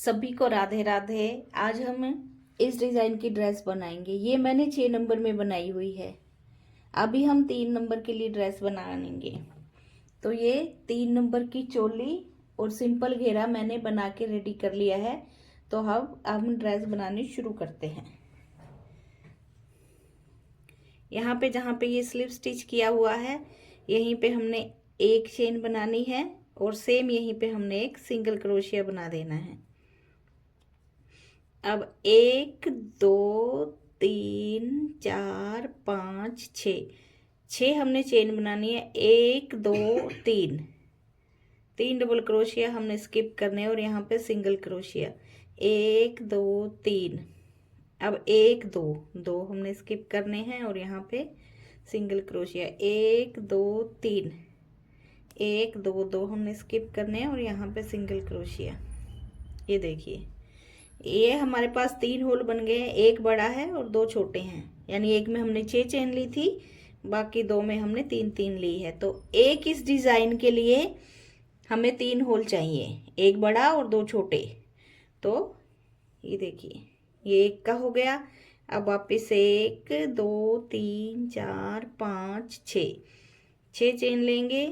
सभी को राधे राधे। आज हम इस डिज़ाइन की ड्रेस बनाएंगे। ये मैंने 6 नंबर में बनाई हुई है। अभी हम 3 नंबर के लिए ड्रेस बनाएंगे। तो ये 3 नंबर की चोली और सिंपल घेरा मैंने बना के रेडी कर लिया है। तो अब हम ड्रेस बनानी शुरू करते हैं। यहाँ पे जहाँ पे ये स्लिप स्टिच किया हुआ है, यहीं पे हमने एक चेन बनानी है और सेम यहीं पे हमने एक सिंगल क्रोशिया बना देना है। अब 1 2 3 4 5 6 हमने चेन बनानी है। 1 2 3 3 डबल क्रोशिया हमने स्किप करने और यहाँ पे सिंगल क्रोशिया 1 2 3। अब 1 2 2 हमने स्किप करने हैं और यहाँ पे सिंगल क्रोशिया 1 2 3 1 2 2 हमने स्किप करने हैं और यहाँ पे सिंगल क्रोशिया। ये देखिए, ये हमारे पास 3 होल बन गए हैं। एक बड़ा है और 2 छोटे हैं, यानी एक में हमने 6 चेन ली थी, बाकी 2 में हमने 3 ली है। तो एक इस डिज़ाइन के लिए हमें 3 होल चाहिए, एक बड़ा और 2 छोटे। तो ये देखिए, ये एक का हो गया। अब वापिस 1 2 3 4 5 6 चेन लेंगे।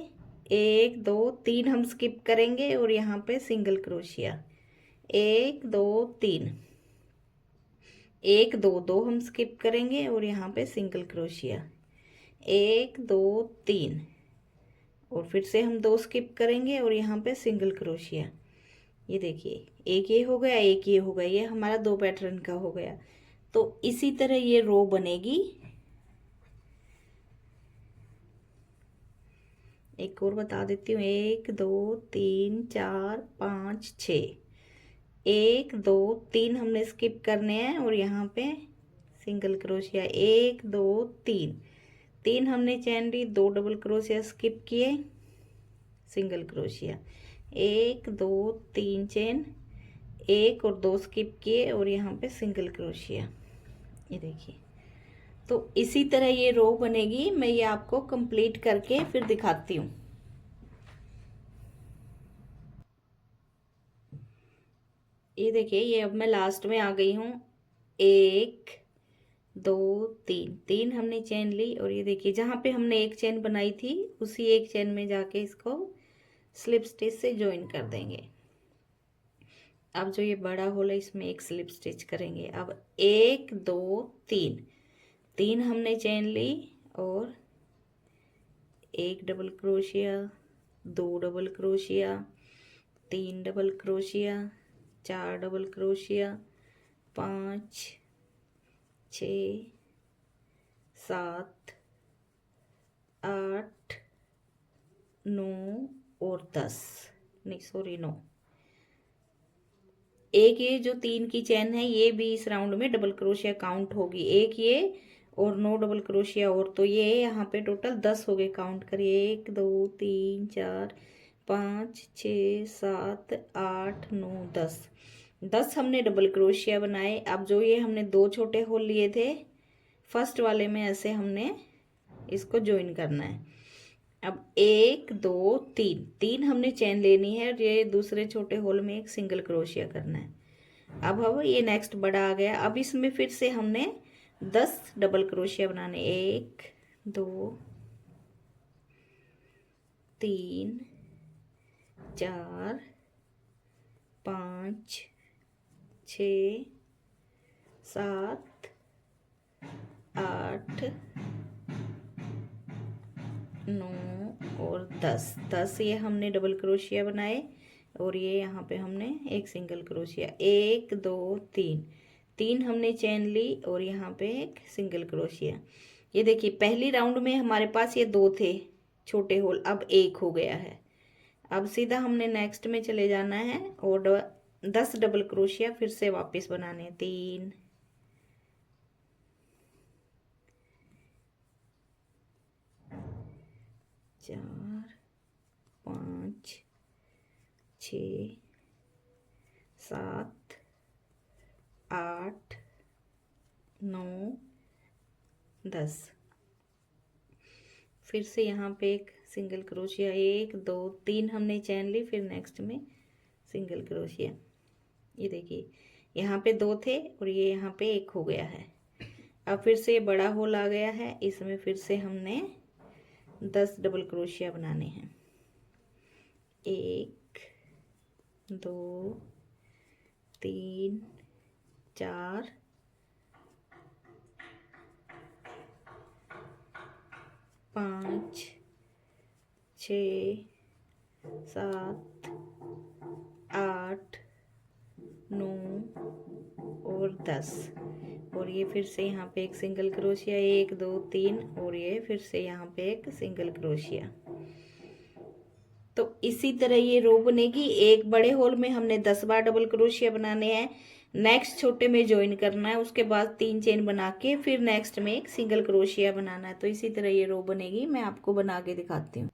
1 2 3 हम स्किप करेंगे और यहाँ पे सिंगल क्रोशिया 1 2 3 1 2 2 हम स्किप करेंगे और यहाँ पे सिंगल क्रोशिया 1 2 3 और फिर से हम 2 स्किप करेंगे और यहाँ पे सिंगल क्रोशिया। ये देखिए, एक ये हो गया, एक ये हो गया, ये हमारा 2 पैटर्न का हो गया। तो इसी तरह ये रो बनेगी। एक और बता देती हूँ, 1 2 3 4 5 6 1 2 3 हमने स्किप करने हैं और यहाँ पे सिंगल क्रोशिया 1 2 3 हमने चैन ली, 2 डबल क्रोशिया स्किप किए, सिंगल क्रोशिया 1 2 3 चेन, 1 और 2 स्किप किए और यहाँ पे सिंगल क्रोशिया। ये देखिए, तो इसी तरह ये रो बनेगी। मैं ये आपको कंप्लीट करके फिर दिखाती हूँ। ये देखिए, ये अब मैं लास्ट में आ गई हूँ। 1 2 3 हमने चेन ली और ये देखिए, जहाँ पे हमने एक चेन बनाई थी उसी एक चेन में जाके इसको स्लिप स्टिच से ज्वाइन कर देंगे। अब जो ये बड़ा होल है इसमें एक स्लिप स्टिच करेंगे। अब 1 2 3 हमने चेन ली और 1 double crochet, 2 double crochet, 3 double crochet, 4 double crochet, 5 6 7 8 9 और 10, नहीं सॉरी 9। एक ये जो 3 की चेन है ये भी इस राउंड में डबल क्रोशिया काउंट होगी। एक ये और 9 डबल क्रोशिया और, तो ये यहाँ पे टोटल 10 हो गए। काउंट करिए, 1 2 3 4 5 6 7 8 9 10 हमने डबल क्रोशिया बनाए। अब जो ये हमने 2 छोटे होल लिए थे फर्स्ट वाले में, ऐसे हमने इसको ज्वाइन करना है। अब 1 2 3 हमने चेन लेनी है और ये दूसरे छोटे होल में एक सिंगल क्रोशिया करना है। अब ये नेक्स्ट बड़ा आ गया। अब इसमें फिर से हमने 10 डबल क्रोशिया बनाने। 1 2 3 4 5 6 7 8 9 और 10 ये हमने डबल क्रोशिया बनाए और ये यहाँ पे हमने एक सिंगल क्रोशिया। 1 2 3 हमने चेन ली और यहाँ पे एक सिंगल क्रोशिया। ये देखिए, पहली राउंड में हमारे पास ये 2 थे छोटे होल, अब 1 हो गया है। अब सीधा हमने नेक्स्ट में चले जाना है और 10 डबल क्रोशिया फिर से वापस बनाने। 3 4 5 6 7 8 9 10। फिर से यहाँ पे एक सिंगल क्रोशिया, 1 2 3 हमने चेन ली, फिर नेक्स्ट में सिंगल क्रोशिया। ये देखिए यहाँ पे 2 थे और ये यहाँ पे 1 हो गया है। अब फिर से बड़ा होल आ गया है, इसमें फिर से हमने 10 डबल क्रोशिया बनाने हैं। 1 2 3 4 5 6 7 8 9 और 10 और ये फिर से यहाँ पे एक सिंगल क्रोशिया, 1 2 3 और ये फिर से यहाँ पे एक सिंगल क्रोशिया। तो इसी तरह ये रो बनेगी। एक बड़े होल में हमने 10 बार डबल क्रोशिया बनाने हैं, नेक्स्ट छोटे में ज्वाइन करना है, उसके बाद 3 चेन बना के फिर नेक्स्ट में एक सिंगल क्रोशिया बनाना है। तो इसी तरह ये रो बनेगी। मैं आपको बना के दिखाती हूँ।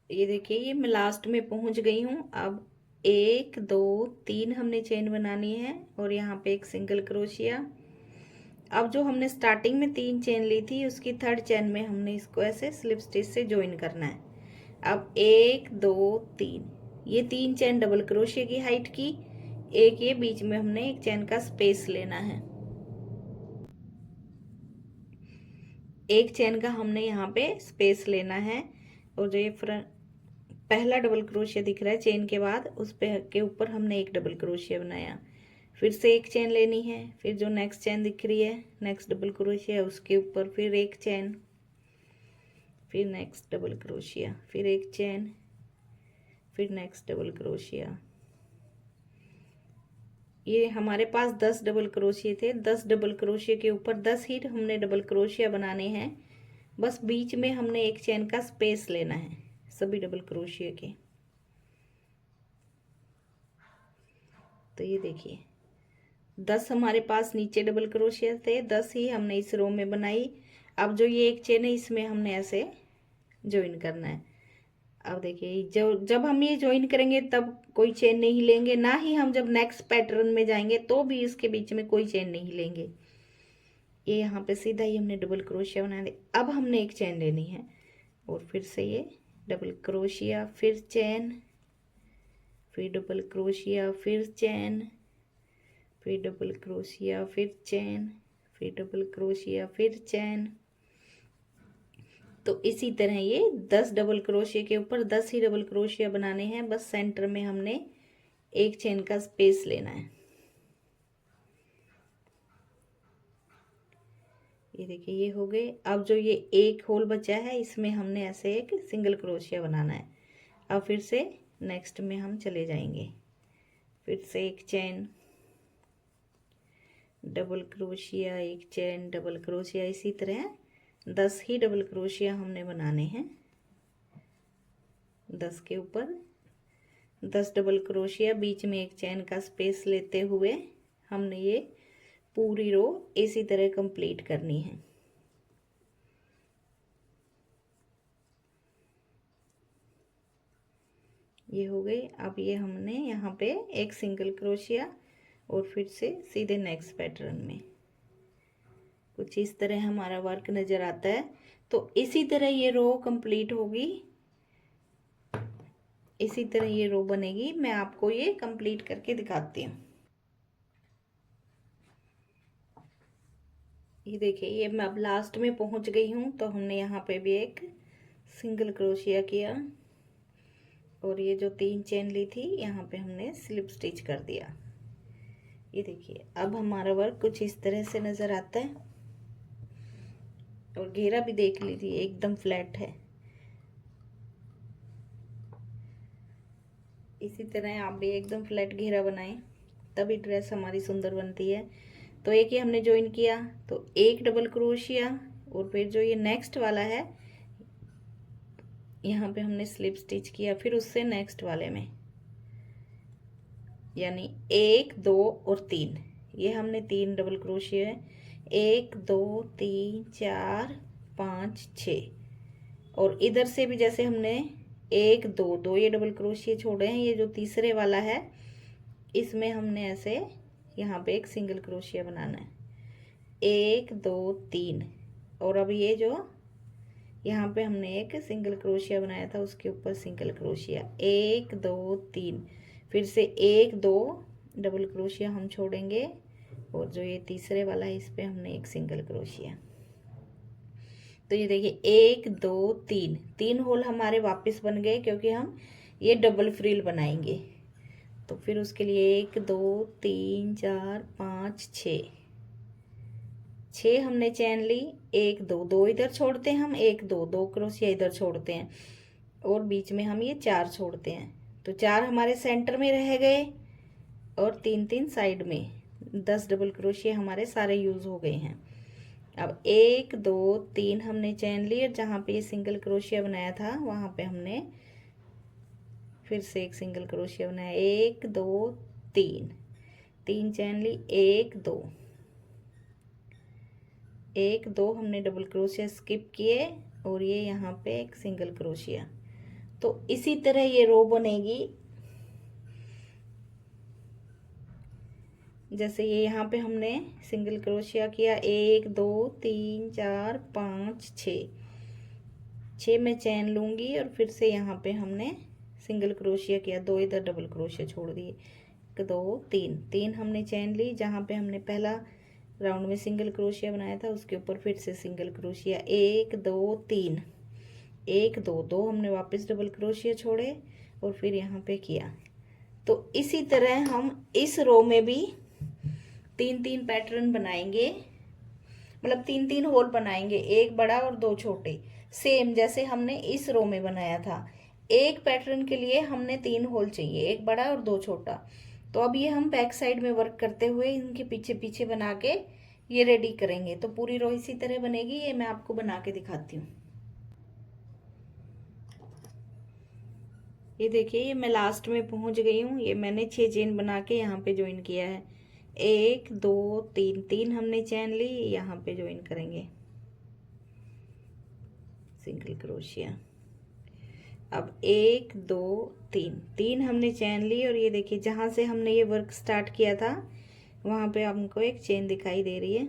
ये देखिए ये मैं लास्ट में पहुंच गई हूँ। अब 1 2 3 हमने चेन बनानी है और यहाँ पे एक सिंगल क्रोशिया। अब जो हमने स्टार्टिंग में 3 चेन ली थी उसकी 3rd चेन में हमने इसको ऐसे स्लिप स्टिच से ज्वाइन करना है। अब 1 2 3 ये 3 चेन डबल क्रोशिया की हाइट की, एक ये बीच में हमने एक चेन का स्पेस लेना है। एक चेन का हमने यहाँ पे स्पेस लेना है और जो ये फ्रंट पहला डबल क्रोशिया दिख रहा है चेन के बाद, उस पे के ऊपर हमने एक डबल क्रोशिया बनाया, फिर से एक चेन लेनी है, फिर जो नेक्स्ट चेन दिख रही है नेक्स्ट डबल क्रोशिया उसके ऊपर फिर एक चेन, फिर नेक्स्ट डबल क्रोशिया, फिर एक चेन, फिर नेक्स्ट डबल क्रोशिया। ये हमारे पास 10 डबल क्रोशिया थे। 10 डबल क्रोशिया के ऊपर 10 ही हमने डबल क्रोशिया बनाने हैं। बस बीच में हमने एक चेन का स्पेस लेना है सभी डबल क्रोशिया के। तो ये देखिए 10 हमारे पास नीचे डबल क्रोशिया थे, 10 ही हमने इस रो में बनाई। अब जो ये एक चेन है इसमें हमने ऐसे ज्वाइन करना है। अब देखिए जब हम ये ज्वाइन करेंगे तब कोई चेन नहीं लेंगे, ना ही हम जब नेक्स्ट पैटर्न में जाएंगे तो भी इसके बीच में कोई चेन नहीं लेंगे। ये यहाँ पे सीधा ही हमने डबल क्रोशिया बना दिया। अब हमने एक चेन लेनी है और फिर से ये डबल क्रोशिया, फिर चेन, फिर डबल क्रोशिया, फिर चेन, फिर डबल क्रोशिया, फिर चेन, फिर डबल क्रोशिया, फिर चेन। तो इसी तरह ये 10 डबल क्रोशिया के ऊपर 10 ही डबल क्रोशिया बनाने हैं। बस सेंटर में हमने एक चेन का स्पेस लेना है। ये देखिए ये हो गए। अब जो ये एक होल बचा है इसमें हमने ऐसे एक सिंगल क्रोशिया बनाना है। अब फिर से नेक्स्ट में हम चले जाएंगे, फिर से एक चेन, डबल क्रोशिया, एक चेन, डबल क्रोशिया। इसी तरह 10 ही डबल क्रोशिया हमने बनाने हैं। 10 के ऊपर 10 डबल क्रोशिया, बीच में एक चेन का स्पेस लेते हुए हमने ये पूरी रो इसी तरह कंप्लीट करनी है। ये हो गई। अब ये हमने यहाँ पे एक सिंगल क्रोशिया और फिर से सीधे नेक्स्ट पैटर्न में कुछ इस तरह हमारा वर्क नज़र आता है। तो इसी तरह ये रो कंप्लीट होगी, इसी तरह ये रो बनेगी। मैं आपको ये कंप्लीट करके दिखाती हूँ। ये देखिए ये मैं अब लास्ट में पहुँच गई हूँ। तो हमने यहाँ पे भी एक सिंगल क्रोशिया किया और ये जो 3 चेन ली थी यहाँ पे हमने स्लिप स्टिच कर दिया। ये देखिए अब हमारा वर्क कुछ इस तरह से नज़र आता है और घेरा भी देख लीजिए एकदम फ्लैट है। इसी तरह आप भी एकदम फ्लैट घेरा बनाएं, तभी ड्रेस हमारी सुंदर बनती है। तो एक ही हमने ज्वाइन किया तो एक डबल क्रोशिया और फिर जो ये नेक्स्ट वाला है यहाँ पे हमने स्लिप स्टिच किया, फिर उससे नेक्स्ट वाले में, यानी 1 2 और 3 ये हमने 3 डबल क्रोशिया है। 1 2 3 4 5 6 और इधर से भी जैसे हमने 1 2 2 ये डबल क्रोशिया छोड़े हैं। ये जो तीसरे वाला है इसमें हमने ऐसे यहाँ पे एक सिंगल क्रोशिया बनाना है। 1 2 3 और अब ये जो यहाँ पे हमने एक सिंगल क्रोशिया बनाया था उसके ऊपर सिंगल क्रोशिया, 1 2 3, फिर से 1 2 डबल क्रोशिया हम छोड़ेंगे, और जो ये तीसरे वाला है इस पे हमने एक सिंगल क्रोशिया। तो ये देखिए 1 2 3, 3 होल हमारे वापस बन गए, क्योंकि हम ये डबल फ्रिल बनाएंगे। तो फिर उसके लिए 1 2 3 4 5 6, 6 हमने चैन ली, 1 2 2 इधर छोड़ते हैं हम, 1 2 2 क्रोशिया इधर छोड़ते हैं, और बीच में हम ये 4 छोड़ते हैं। तो 4 हमारे सेंटर में रह गए, और 3 3 साइड में, 10 डबल क्रोशिया हमारे सारे यूज हो गए हैं। अब 1 2 3 हमने चैन ली, और जहाँ पे ये सिंगल क्रोशिया बनाया था वहाँ पे हमने फिर से एक सिंगल क्रोशिया बनाया, 1 2 3, 3 चैन ली, 1 2 1 2 हमने डबल क्रोशिया स्किप किए, और ये यहाँ पे एक सिंगल क्रोशिया। तो इसी तरह ये रो बनेगी। जैसे ये यहाँ पे हमने सिंगल क्रोशिया किया, 1 2 3 4 5 6, 6 में चैन लूँगी, और फिर से यहाँ पे हमने सिंगल क्रोशिया किया, 2 इधर डबल क्रोशिया छोड़ दिए, 1 2 3, 3 हमने चैन ली, जहाँ पे हमने पहला राउंड में सिंगल क्रोशिया बनाया था उसके ऊपर फिर से सिंगल क्रोशिया, 1 2 3, 1 2 2 हमने वापस डबल क्रोशिया छोड़े, और फिर यहाँ पे किया। तो इसी तरह हम इस रो में भी 3 3 पैटर्न बनाएंगे, मतलब 3 3 होल बनाएंगे, एक बड़ा और 2 छोटे, सेम जैसे हमने इस रो में बनाया था। एक पैटर्न के लिए हमने 3 होल चाहिए, एक बड़ा और 2 छोटा। तो अब ये हम बैक साइड में वर्क करते हुए इनके पीछे पीछे बना के ये रेडी करेंगे। तो पूरी रो इसी तरह बनेगी, ये मैं आपको बना के दिखाती हूँ। ये देखिए, ये मैं लास्ट में पहुंच गई हूँ। ये मैंने 6 चेन बना के यहाँ पे ज्वाइन किया है, 1 2 3, 3 हमने चैन ली, यहाँ पे ज्वाइन करेंगे सिंगल क्रोशिया। अब 1 2 3, 3 हमने चैन ली, और ये देखिए जहाँ से हमने ये वर्क स्टार्ट किया था वहाँ पे हमको एक चेन दिखाई दे रही है।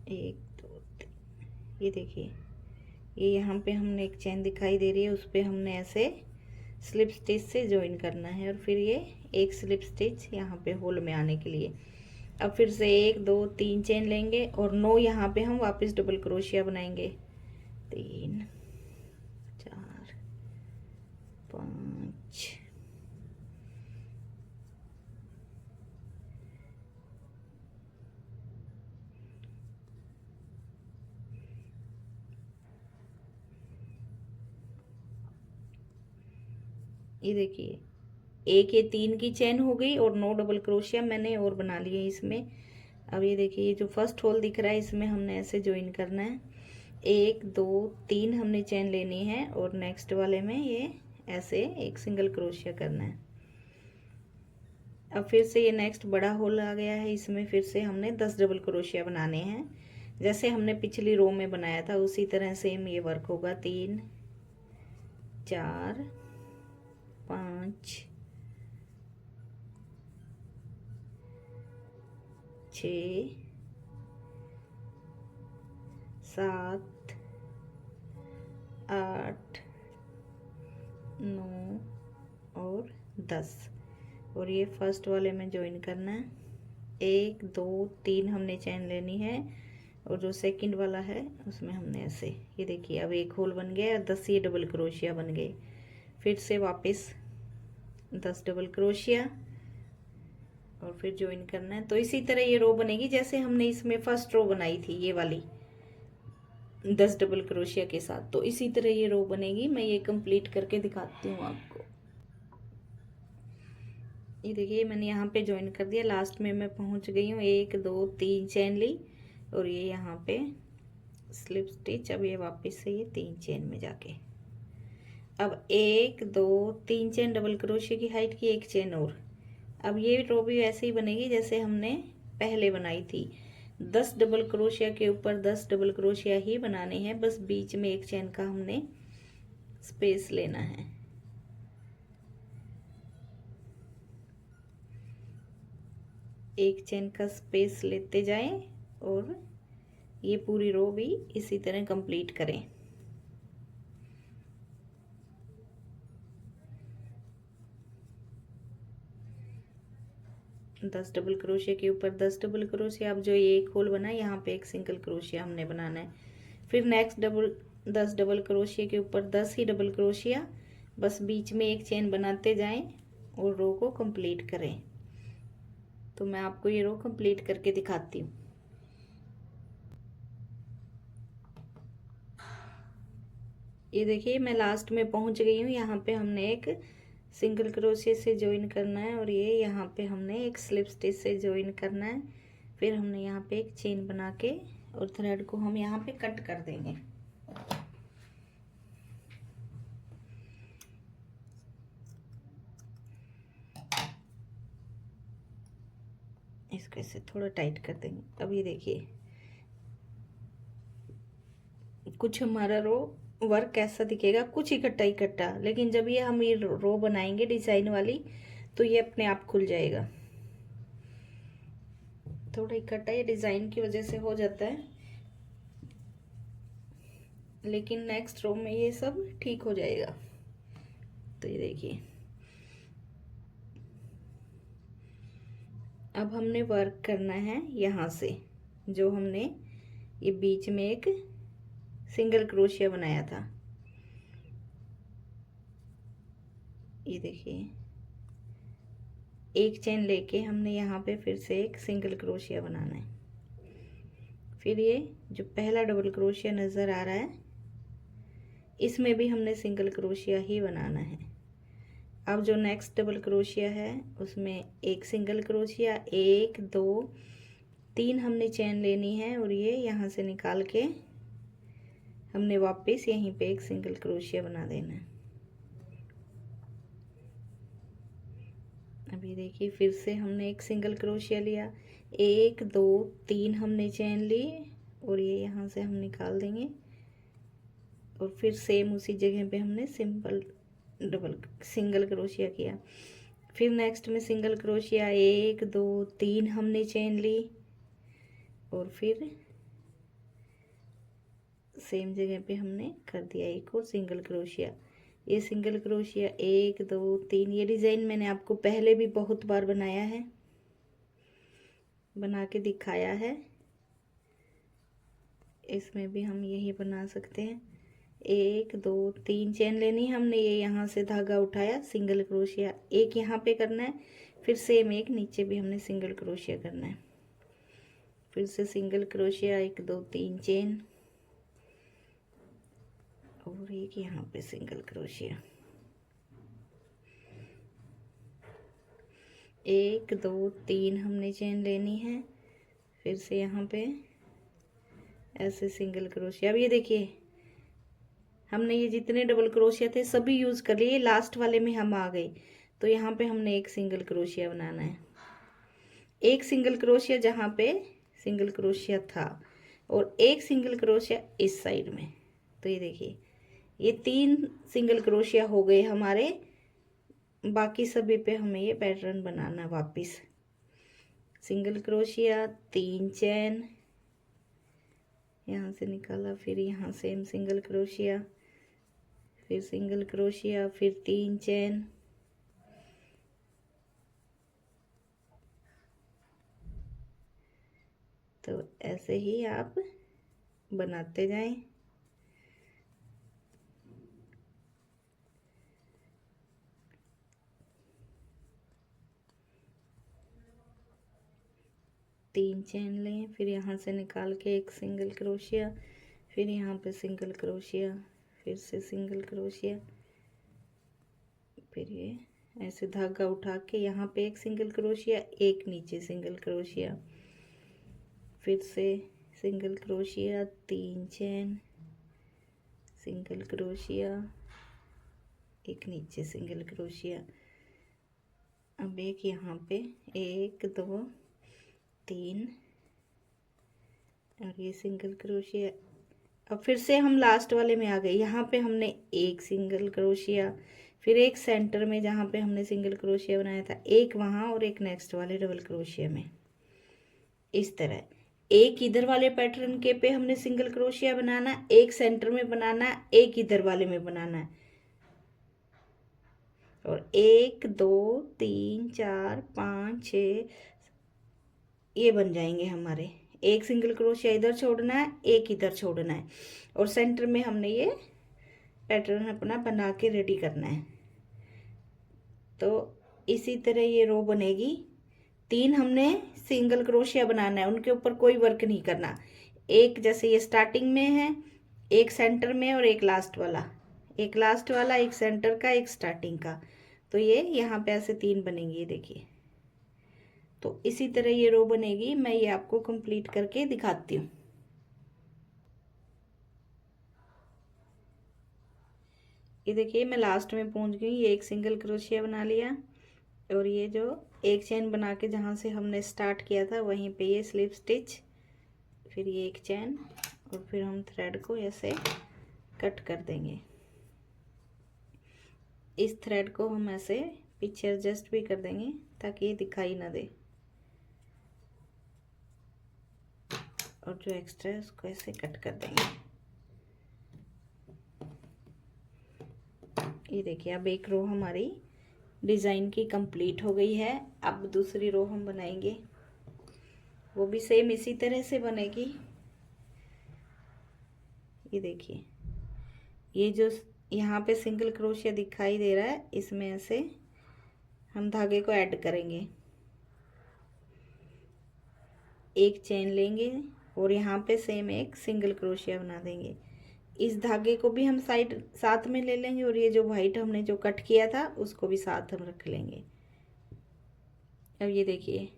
एक दो तीन, ये देखिए ये यहाँ पे हमने एक चेन दिखाई दे रही है, उस पर हमने ऐसे स्लिप स्टिच से ज्वाइन करना है, और फिर ये एक स्लिप स्टिच यहाँ पे होल में आने के लिए। अब फिर से 1 2 3 चेन लेंगे, और 9 यहाँ पे हम वापस डबल क्रोशिया बनाएंगे, 3 4 5, ये देखिए एक ये 3 की चेन हो गई, और 9 डबल क्रोशिया मैंने और बना लिए इसमें। अब ये देखिए ये जो फर्स्ट होल दिख रहा है इसमें हमने ऐसे ज्वाइन करना है, 1 2 3 हमने चेन लेनी है, और नेक्स्ट वाले में ये ऐसे एक सिंगल क्रोशिया करना है। अब फिर से ये नेक्स्ट बड़ा होल आ गया है, इसमें फिर से हमने 10 डबल क्रोशिया बनाने हैं, जैसे हमने पिछली रो में बनाया था उसी तरह सेम ये वर्क होगा। 3 4 5 6 7 8 9 और 10, और ये फर्स्ट वाले में ज्वाइन करना है। 1 2 3 हमने चैन लेनी है, और जो सेकंड वाला है उसमें हमने ऐसे, ये देखिए अब एक होल बन गया, 10 ये डबल क्रोशिया बन गए। फिर से वापस 10 डबल क्रोशिया, और फिर ज्वाइन करना है। तो इसी तरह ये रो बनेगी जैसे हमने इसमें फर्स्ट रो बनाई थी, ये वाली 10 डबल क्रोशिया के साथ। तो इसी तरह ये रो बनेगी, मैं ये कंप्लीट करके दिखाती हूँ आपको। ये देखिए मैंने यहाँ पे ज्वाइन कर दिया, लास्ट में मैं पहुँच गई हूँ, 1 2 3 चैन ली, और ये यहाँ पे स्लिप स्टिच। अब ये वापस से ये 3 चेन में जाके, अब 1 2 3 चेन डबल क्रोशिया की हाइट की, एक चेन और। अब ये रो भी वैसे ही बनेगी जैसे हमने पहले बनाई थी, 10 डबल क्रोशिया के ऊपर 10 डबल क्रोशिया ही बनाने हैं, बस बीच में एक चेन का हमने स्पेस लेना है। एक चेन का स्पेस लेते जाएं, और ये पूरी रो भी इसी तरह कंप्लीट करें। दस डबल क्रोशिया के ऊपर 10 डबल क्रोशिया। अब जो ये एक होल बना है यहाँ पे एक सिंगल क्रोशिया हमने बनाना है। फिर नेक्स्ट 10 डबल क्रोशिया के ऊपर 10 ही डबल क्रोशिया, बस बीच में एक चेन बनाते जाएं और रो को कंप्लीट करें। तो मैं आपको ये रो कंप्लीट करके दिखाती हूँ। ये देखिए मैं लास्ट में पहुंच गई हूँ। यहाँ पे हमने एक सिंगल क्रोशिया से ज्वाइन करना है और ये यहाँ पे हमने एक स्लिप स्टिच से ज्वाइन करना है। फिर हमने यहाँ पे एक चेन बना के और थ्रेड को हम यहाँ पे कट कर देंगे। इसको ऐसे थोड़ा टाइट कर देंगे। अब ये देखिए कुछ हमारा रो वर्क कैसा दिखेगा, कुछ इकट्ठा इकट्ठा, लेकिन जब ये हम ये रो बनाएंगे डिजाइन वाली तो ये अपने आप खुल जाएगा। थोड़ा इकट्ठा ये डिजाइन की वजह से हो जाता है, लेकिन नेक्स्ट रो में ये सब ठीक हो जाएगा। तो ये देखिए अब हमने वर्क करना है यहाँ से, जो हमने ये बीच में एक सिंगल क्रोशिया बनाया था। ये देखिए एक चेन लेके हमने यहाँ पे फिर से एक सिंगल क्रोशिया बनाना है। फिर ये जो पहला डबल क्रोशिया नज़र आ रहा है इसमें भी हमने सिंगल क्रोशिया ही बनाना है। अब जो नेक्स्ट डबल क्रोशिया है उसमें एक सिंगल क्रोशिया, एक दो तीन हमने चेन लेनी है और ये यहाँ से निकाल के हमने वापस यहीं पे एक सिंगल क्रोशिया बना देना है। अभी देखिए फिर से हमने एक सिंगल क्रोशिया लिया, एक दो तीन हमने चेन ली और ये यहाँ से हम निकाल देंगे और फिर सेम उसी जगह पे हमने सिंगल क्रोशिया किया। फिर नेक्स्ट में सिंगल क्रोशिया, एक दो तीन हमने चेन ली और फिर सेम जगह पे हमने कर दिया एक और सिंगल क्रोशिया। ये सिंगल क्रोशिया एक दो तीन, ये डिज़ाइन मैंने आपको पहले भी बहुत बार बनाया है, बना के दिखाया है। इसमें भी हम यही बना सकते हैं। एक दो तीन चेन लेनी है हमने, ये यहाँ से धागा उठाया, सिंगल क्रोशिया एक यहाँ पे करना है, फिर सेम एक नीचे भी हमने सिंगल क्रोशिया करना है। फिर से सिंगल क्रोशिया, एक दो तीन चेन और एक यहाँ पे सिंगल क्रोशिया, एक दो तीन हमने चेन लेनी है, फिर से यहाँ पे ऐसे सिंगल क्रोशिया। अब ये देखिए हमने ये जितने डबल क्रोशिया थे सभी यूज़ कर लिए, लास्ट वाले में हम आ गए तो यहाँ पे हमने एक सिंगल क्रोशिया बनाना है। एक सिंगल क्रोशिया जहाँ पे सिंगल क्रोशिया था और एक सिंगल क्रोशिया इस साइड में। तो ये देखिए ये तीन सिंगल क्रोशिया हो गए हमारे। बाकी सभी पे हमें ये पैटर्न बनाना है वापस। सिंगल क्रोशिया, तीन चेन, यहाँ से निकाला, फिर यहाँ सेम सिंगल क्रोशिया, फिर सिंगल क्रोशिया, फिर तीन चेन, तो ऐसे ही आप बनाते जाएं। तीन चेन लें, फिर यहाँ से निकाल के एक सिंगल क्रोशिया, फिर यहाँ पे सिंगल क्रोशिया, फिर से सिंगल क्रोशिया, फिर ये ऐसे धागा उठा के यहाँ पे एक सिंगल क्रोशिया, एक नीचे सिंगल क्रोशिया, फिर से सिंगल क्रोशिया, तीन चेन, सिंगल क्रोशिया, एक नीचे सिंगल क्रोशिया। अब एक यहाँ पे एक दो तीन और ये सिंगल क्रोशिया। अब फिर से हम लास्ट वाले में आ गए, यहाँ पे हमने एक सिंगल क्रोशिया, फिर एक सेंटर में जहाँ पे हमने सिंगल क्रोशिया बनाया था, एक वहाँ और एक नेक्स्ट वाले डबल क्रोशिया में। इस तरह एक इधर वाले पैटर्न के पे हमने सिंगल क्रोशिया बनाना, एक सेंटर में बनाना, एक इधर वाले में बनाना है। और 1 2 3 4 5 6 ये बन जाएंगे हमारे। एक सिंगल क्रोशिया इधर छोड़ना है, एक इधर छोड़ना है, और सेंटर में हमने ये पैटर्न अपना बना के रेडी करना है। तो इसी तरह ये रो बनेगी। 3 हमने सिंगल क्रोशिया बनाना है, उनके ऊपर कोई वर्क नहीं करना। एक जैसे ये स्टार्टिंग में है, एक सेंटर में और एक लास्ट वाला, एक लास्ट वाला, एक सेंटर का, एक स्टार्टिंग का। तो ये यहाँ पे ऐसे 3 बनेंगे, ये देखिए। तो इसी तरह ये रो बनेगी। मैं ये आपको कंप्लीट करके दिखाती हूँ। ये देखिए मैं लास्ट में पहुंच गई। ये एक सिंगल क्रोशिया बना लिया, और ये जो एक चेन बना के जहाँ से हमने स्टार्ट किया था वहीं पे ये स्लिप स्टिच, फिर ये एक चेन, और फिर हम थ्रेड को ऐसे कट कर देंगे। इस थ्रेड को हम ऐसे पीछे एडजस्ट भी कर देंगे ताकि ये दिखाई ना दे, और जो एक्स्ट्रा है उसको ऐसे कट कर देंगे। ये देखिए अब एक रो हमारी डिज़ाइन की कंप्लीट हो गई है। अब दूसरी रो हम बनाएंगे, वो भी सेम इसी तरह से बनेगी। ये देखिए ये जो यहाँ पे सिंगल क्रोशिया दिखाई दे रहा है, इसमें ऐसे हम धागे को ऐड करेंगे। एक चेन लेंगे और यहाँ पे सेम एक सिंगल क्रोशिया बना देंगे। इस धागे को भी हम साथ में ले लेंगे, और ये जो वाइट हमने जो कट किया था उसको भी साथ हम रख लेंगे। अब ये देखिए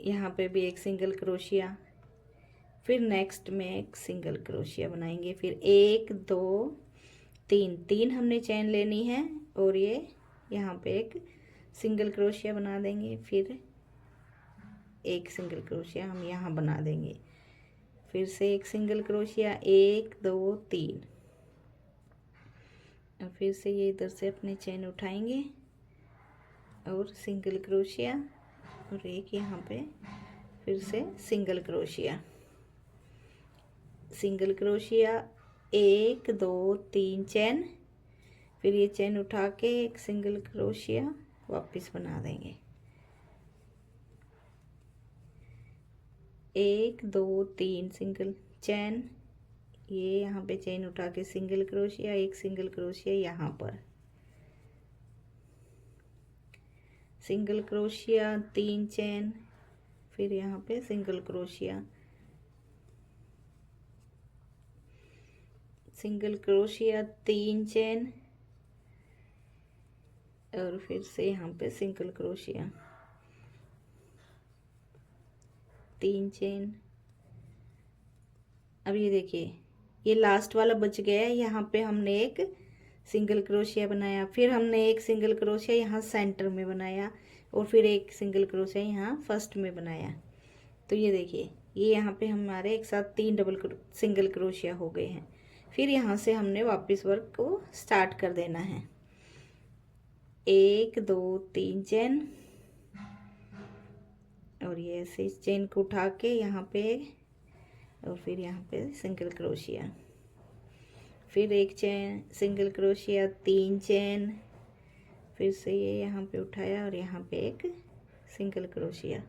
यहाँ पे भी एक सिंगल क्रोशिया, फिर नेक्स्ट में एक सिंगल क्रोशिया बनाएंगे, फिर 1 2 3 हमने चेन लेनी है, और ये यहाँ पे एक सिंगल क्रोशिया बना देंगे, फिर एक सिंगल क्रोशिया हम यहाँ बना देंगे, फिर से एक सिंगल क्रोशिया, 1 2 3, और फिर से ये इधर से अपने चेन उठाएंगे और सिंगल क्रोशिया, और एक यहाँ पे फिर से single crochet, single crochet, 1 2 3 chain, फिर ये चेन उठा के एक सिंगल क्रोशिया वापस बना देंगे। 1 2 3 सिंगल चेन, ये यहाँ पे चेन उठा के सिंगल क्रोशिया, एक सिंगल क्रोशिया यहाँ पर, सिंगल क्रोशिया, 3 चेन, फिर यहाँ पे single crochet, single crochet, 3 chain, और फिर से यहाँ पे सिंगल क्रोशिया, 3 चेन। अब ये देखिए ये लास्ट वाला बच गया है, यहाँ पे हमने एक सिंगल क्रोशिया बनाया, फिर हमने एक सिंगल क्रोशिया यहाँ सेंटर में बनाया, और फिर एक सिंगल क्रोशिया यहाँ फर्स्ट में बनाया। तो ये देखिए ये यहाँ पे हमारे एक साथ 3 सिंगल क्रोशिया हो गए हैं। फिर यहाँ से हमने वापस वर्क को स्टार्ट कर देना है। 1 2 3 चेन, और ये ऐसे इस चेन को उठा के यहाँ पे, और फिर यहाँ पे सिंगल क्रोशिया, फिर एक चेन सिंगल क्रोशिया, 3 चेन, फिर से ये यहाँ पे उठाया और यहाँ पे एक सिंगल क्रोशिया।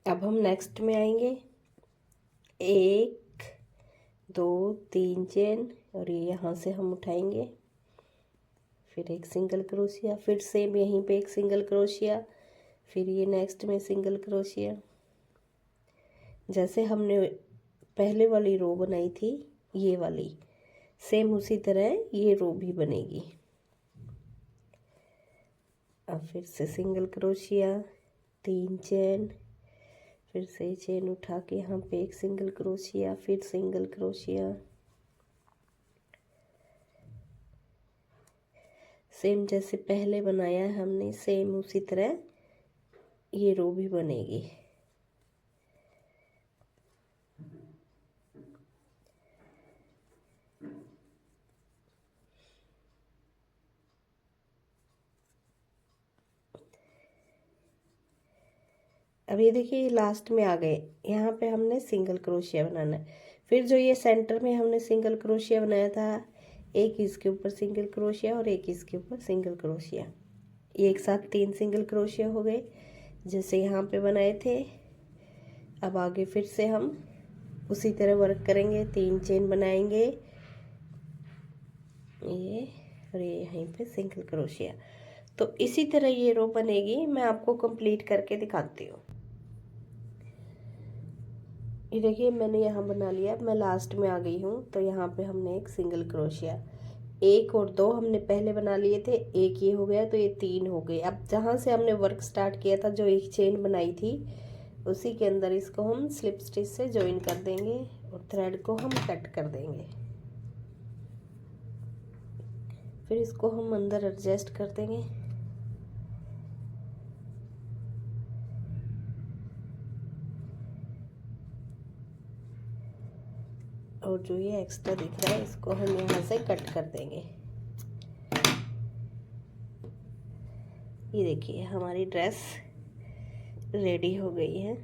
अब हम नेक्स्ट में आएंगे। 1 2 3 चेन, और ये यहाँ से हम उठाएंगे, फिर एक सिंगल क्रोशिया, फिर सेम यहीं पे एक सिंगल क्रोशिया, फिर ये नेक्स्ट में सिंगल क्रोशिया। जैसे हमने पहले वाली रो बनाई थी ये वाली, सेम उसी तरह ये रो भी बनेगी। अब फिर से सिंगल क्रोशिया, 3 चेन, फिर से चेन उठा के यहाँ पे एक सिंगल क्रोशिया, फिर सिंगल क्रोशिया, सेम जैसे पहले बनाया है हमने सेम उसी तरह ये रो भी बनेगी। अब ये देखिए लास्ट में आ गए, यहाँ पे हमने सिंगल क्रोशिया बनाना है। फिर जो ये सेंटर में हमने सिंगल क्रोशिया बनाया था, एक इसके ऊपर सिंगल क्रोशिया और एक इसके ऊपर सिंगल क्रोशिया, ये एक साथ 3 सिंगल क्रोशिया हो गए जैसे यहाँ पे बनाए थे। अब आगे फिर से हम उसी तरह वर्क करेंगे, 3 चेन बनाएंगे, ये और ये यहीं पे सिंगल क्रोशिया। तो इसी तरह ये रो बनेगी, मैं आपको कंप्लीट करके दिखाती हूँ। ये देखिए मैंने यहाँ बना लिया। अब मैं लास्ट में आ गई हूँ, तो यहाँ पे हमने एक सिंगल क्रोशिया, 1 और 2 हमने पहले बना लिए थे, एक ये हो गया तो ये 3 हो गए। अब जहाँ से हमने वर्क स्टार्ट किया था, जो एक चेन बनाई थी, उसी के अंदर इसको हम स्लिप स्टिच से ज्वाइन कर देंगे और थ्रेड को हम कट कर देंगे। फिर इसको हम अंदर एडजस्ट कर देंगे। और जो ये एक्स्ट्रा दिख रहा है इसको हम यहाँ से कट कर देंगे। ये देखिए हमारी ड्रेस रेडी हो गई है।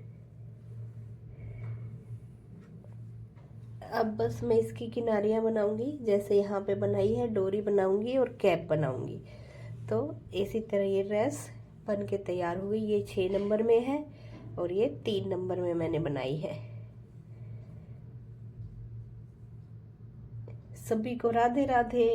अब बस मैं इसकी किनारियाँ बनाऊंगी, जैसे यहाँ पे बनाई है, डोरी बनाऊंगी और कैप बनाऊंगी। तो इसी तरह ये ड्रेस बन के तैयार हुई। ये 6 नंबर में है और ये 3 नंबर में मैंने बनाई है। सभी को राधे राधे।